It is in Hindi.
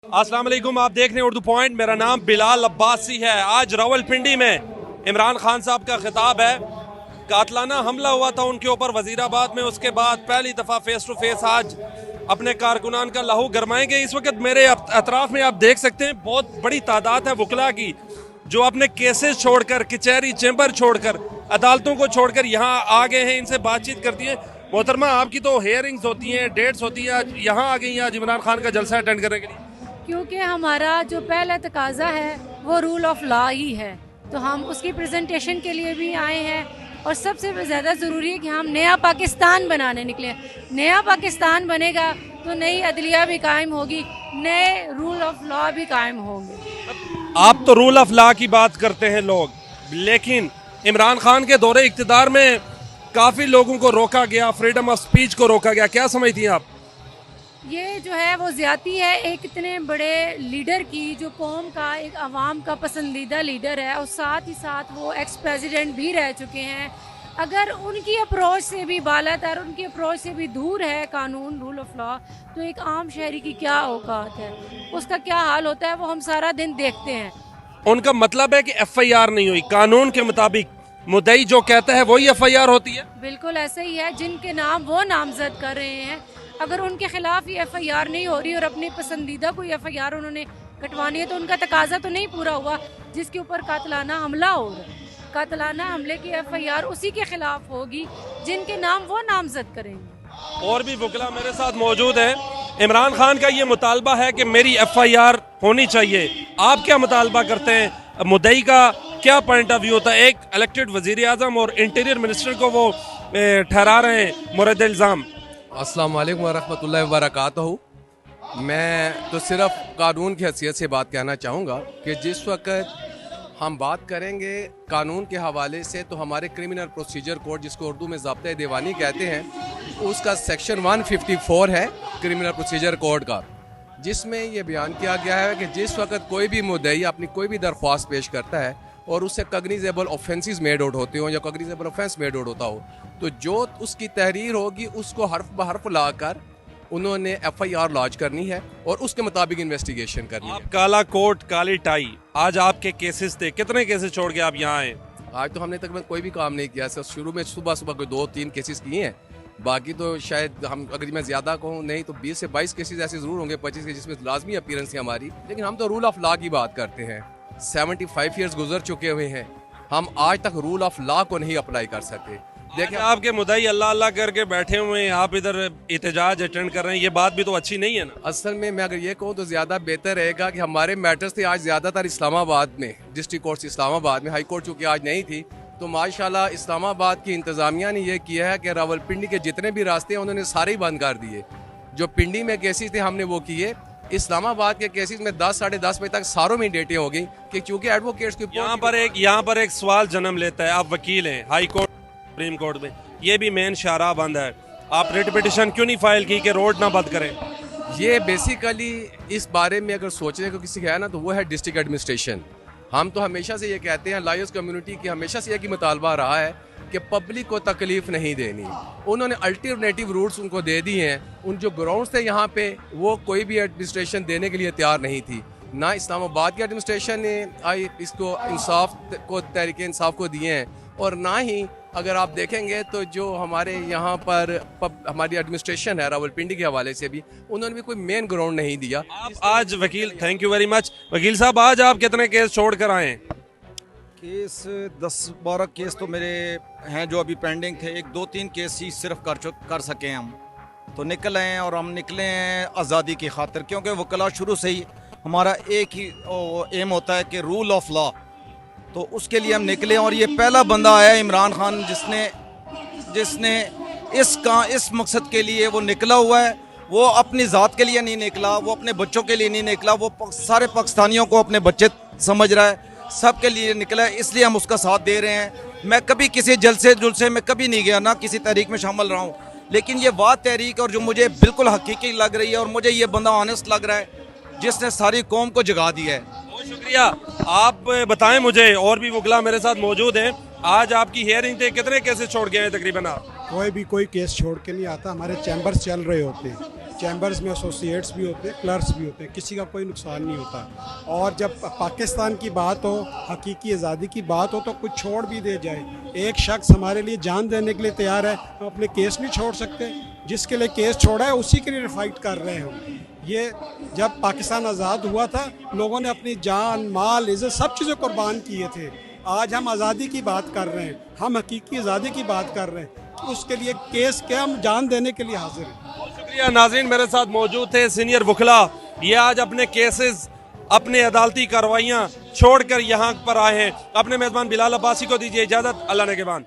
अस्सलाम वालेकुम, आप देख रहे हैं उर्दू पॉइंट। मेरा नाम बिलाल अब्बासी है। आज रावलपिंडी में इमरान खान साहब का खिताब है। कातलाना हमला हुआ था उनके ऊपर वजीराबाद में, उसके बाद पहली दफ़ा फेस टू फेस आज अपने कारकुनान का लहू गरमाएंगे। इस वक्त मेरे अतराफ में आप देख सकते हैं बहुत बड़ी तादाद है वकला की, जो अपने केसेस छोड़कर, कचहरी चैम्बर छोड़कर, अदालतों को छोड़कर यहाँ आ गए हैं, इनसे बातचीत करती है। मोहतरमा, आपकी तो हेयरिंग्स होती हैं, डेट्स होती हैं, आज यहाँ आ गई हैं आज इमरान खान का जलसा अटेंड करने के लिए? क्योंकि हमारा जो पहला तकाजा है वो रूल ऑफ लॉ ही है, तो हम उसकी प्रेजेंटेशन के लिए भी आए हैं। और सबसे ज़्यादा ज़रूरी है कि हम नया पाकिस्तान बनाने निकले। नया पाकिस्तान बनेगा तो नई अदलिया भी कायम होगी, नए रूल ऑफ लॉ भी कायम होंगे। आप तो रूल ऑफ लॉ की बात करते हैं लोग, लेकिन इमरान खान के दौरे इक़्तिदार में काफ़ी लोगों को रोका गया, फ्रीडम ऑफ स्पीच को रोका गया, क्या समझती हैं आप? ये जो है वो ज़्यादती है एक इतने बड़े लीडर की, जो कौम का, एक आवाम का पसंदीदा लीडर है, और साथ ही साथ वो एक्स प्रेसिडेंट भी रह चुके हैं। अगर उनकी अप्रोच से भी बालातर, उनकी अप्रोच से भी दूर है कानून, रूल ऑफ लॉ, तो एक आम शहरी की क्या औकात है, उसका क्या हाल होता है, वो हम सारा दिन देखते हैं। उनका मतलब है कि FIR नहीं हुई, कानून के मुताबिक मुद्दई जो कहता है वही FIR होती है। बिल्कुल ऐसे ही है। जिनके नाम वो नामजद कर रहे हैं, अगर उनके खिलाफ ही FIR नहीं हो रही और अपने पसंदीदा कोई FIR उन्होंने कटवानी है, तो उनका तकाजा तो नहीं पूरा हुआ। जिसके ऊपर कातलाना हमला हो रहा है, कातलाना हमले की FIR उसी के खिलाफ होगी जिनके नाम वो नामजद करेंगे। और भी वकला मेरे साथ मौजूद हैं। इमरान खान का ये मुतालबा है कि मेरी FIR होनी चाहिए, आप क्या मुतालबा करते हैं? मुद्दई का क्या पॉइंट ऑफ व्यू होता है? एक इलेक्टेड वजीर आज़म और इंटीरियर मिनिस्टर को वो ठहरा रहे हैं मुरद इल्ज़ाम। अस्सलाम वालेकुम वरहमतुल्लाहि वबरकातुहू। मैं तो सिर्फ कानून की हैसियत से बात कहना चाहूँगा कि जिस वक्त हम बात करेंगे कानून के हवाले से, तो हमारे क्रिमिनल प्रोसीजर कोड, जिसको उर्दू में ज़ाब्ता दीवानी कहते हैं, उसका सेक्शन 154 है क्रिमिनल प्रोसीजर कोड का, जिसमें ये बयान किया गया है कि जिस वक्त कोई भी मुद्दई अपनी कोई भी दरख्वास्त पेश करता है और उससे कग्निजेबल ऑफेंसेस मेड आउट होते हो या कग्निजेबल ऑफेंस मेड आउट होता हो, तो जो उसकी तहरीर होगी उसको हर्फ बहर्फ लाकर उन्होंने FIR लॉन्च करनी है और उसके मुताबिक इन्वेस्टिगेशन करनी है। काला कोट काली टाई, आज आपके केसेस थे, कितने केसेस छोड़ के आप यहाँ आए? आज तो हमने तकरीबन कोई भी काम नहीं किया, सिर्फ शुरू में सुबह सुबह कोई 2-3 केसेस किए हैं। बाकी तो शायद हम, अगर मैं ज़्यादा कहूँ नहीं तो 20 से 22 केसेस ऐसे ज़रूर होंगे, 25 के जिसमें लाजमी अपीयरेंस है हमारी। लेकिन हम तो रूल ऑफ लॉ की बात करते हैं। 75 ईयर्स गुजर चुके हुए हैं, हम आज तक रूल ऑफ लॉ को नहीं अप्लाई कर सके। देखिए, आपके मुद्दई अल्लाह अल्लाह करके बैठे हुए हैं, आप इधर एहतजाज अटेंड कर रहे हैं, ये बात भी तो अच्छी नहीं है ना? असल में मैं अगर ये कहूँ तो ज़्यादा बेहतर रहेगा कि हमारे मैटर्स थे आज ज़्यादातर इस्लामाबाद में, डिस्ट्रिक्ट कोर्ट इस्लामाबाद में, हाई कोर्ट चूँकि आज नहीं थी, तो माशाल्लाह इस्लामाबाद की इंतज़ामिया ने यह किया है कि रावलपिंडी के जितने भी रास्ते हैं उन्होंने सारे ही बंद कर दिए। जो पिंडी में केसेस थे हमने वो किए, इस्लामाबाद के केसेस में 10 साढ़े 10 बजे तक सारों में डेटें हो गई कि चूँकि एडवोकेट्स की यहाँ पर एक सवाल जन्म लेता है। आप वकील हैं हाई कोर्ट, सुप्रीम कोर्ट में, ये भी मेन शाहराह बंद है, आप रिट पिटिशन क्यों नहीं फाइल की कि रोड ना बंद करें? ये बेसिकली इस बारे में अगर सोचने को किसी का है ना, तो वो है डिस्ट्रिक्ट एडमिनिस्ट्रेशन। हम तो हमेशा से ये कहते हैं, लायर्स कम्युनिटी की हमेशा से एक ही मुतालबा रहा है कि पब्लिक को तकलीफ नहीं देनी। उन्होंने अल्टरनेटिव रूट्स उनको दे दिए हैं। उन जो ग्राउंड्स थे यहाँ पे, वो कोई भी एडमिनिस्ट्रेशन देने के लिए तैयार नहीं थी। ना इस्लामाबाद की एडमिनिस्ट्रेशन ने इसको इंसाफ को, तहरीक इंसाफ को दिए हैं, और ना ही अगर आप देखेंगे तो जो हमारे यहाँ पर हमारी एडमिनिस्ट्रेशन है रावलपिंडी के हवाले से भी, उन्होंने भी कोई मेन ग्राउंड नहीं दिया। आप आज वकील, थैंक यू वेरी मच। वकील साहब, आज आप कितने केस छोड़ कर आए? केस 10-12 केस तो मेरे हैं जो अभी पेंडिंग थे। 1-2-3 केस ही सिर्फ कर सके हम, तो निकल आए हैं। और हम निकले हैं आज़ादी की खातिर, क्योंकि वकला शुरू से ही हमारा एक ही एम होता है कि रूल ऑफ लॉ, तो उसके लिए हम निकले। और ये पहला बंदा आया इमरान खान जिसने इस मकसद के लिए वो निकला हुआ है। वो अपनी ज़ात के लिए नहीं निकला, वो अपने बच्चों के लिए नहीं निकला, वो सारे पाकिस्तानियों को अपने बच्चे समझ रहा है, सबके लिए निकला है, इसलिए हम उसका साथ दे रहे हैं। मैं कभी किसी जलसे में कभी नहीं गया, ना किसी तहरीक में शामिल रहा हूँ, लेकिन ये वाद तहरीक और जो मुझे बिल्कुल हकीकी लग रही है, और मुझे ये बंदा ऑनेस्ट लग रहा है जिसने सारी कौम को जगा दिया है। बहुत शुक्रिया। आप बताएं मुझे, और भी वकला मेरे साथ मौजूद हैं, आज आपकी हियरिंग थे, कितने केसेस छोड़ गए हैं तकरीबन आप? कोई केस छोड़ के नहीं आता। हमारे चैम्बर्स चल रहे होते हैं, चैम्बर्स में एसोसिएट्स भी होते हैं, क्लर्क्स भी होते हैं, किसी का कोई नुकसान नहीं होता। और जब पाकिस्तान की बात हो, हकीकी आज़ादी की बात हो, तो कुछ छोड़ भी दे जाए। एक शख्स हमारे लिए जान देने के लिए तैयार है, हम अपने केस नहीं छोड़ सकते। जिसके लिए केस छोड़ा है उसी के लिए फाइट कर रहे हैं। ये जब पाकिस्तान आज़ाद हुआ था, लोगों ने अपनी जान, माल, इज़्ज़त सब चीज़ें कुर्बान किए थे। आज हम आज़ादी की बात कर रहे हैं, हम हकीकी आज़ादी की बात कर रहे हैं, तो उसके लिए केस क्या, हम जान देने के लिए हाजिर हैं। शुक्रिया। नाज़रीन, मेरे साथ मौजूद थे सीनियर वकला। ये आज अपने केसेस, अपने अदालती कार्रवाइयाँ छोड़कर यहाँ पर आए हैं। अपने मेज़बान बिलाल अब्बासी को दीजिए इजाज़त। अल्लाह ने के बाद।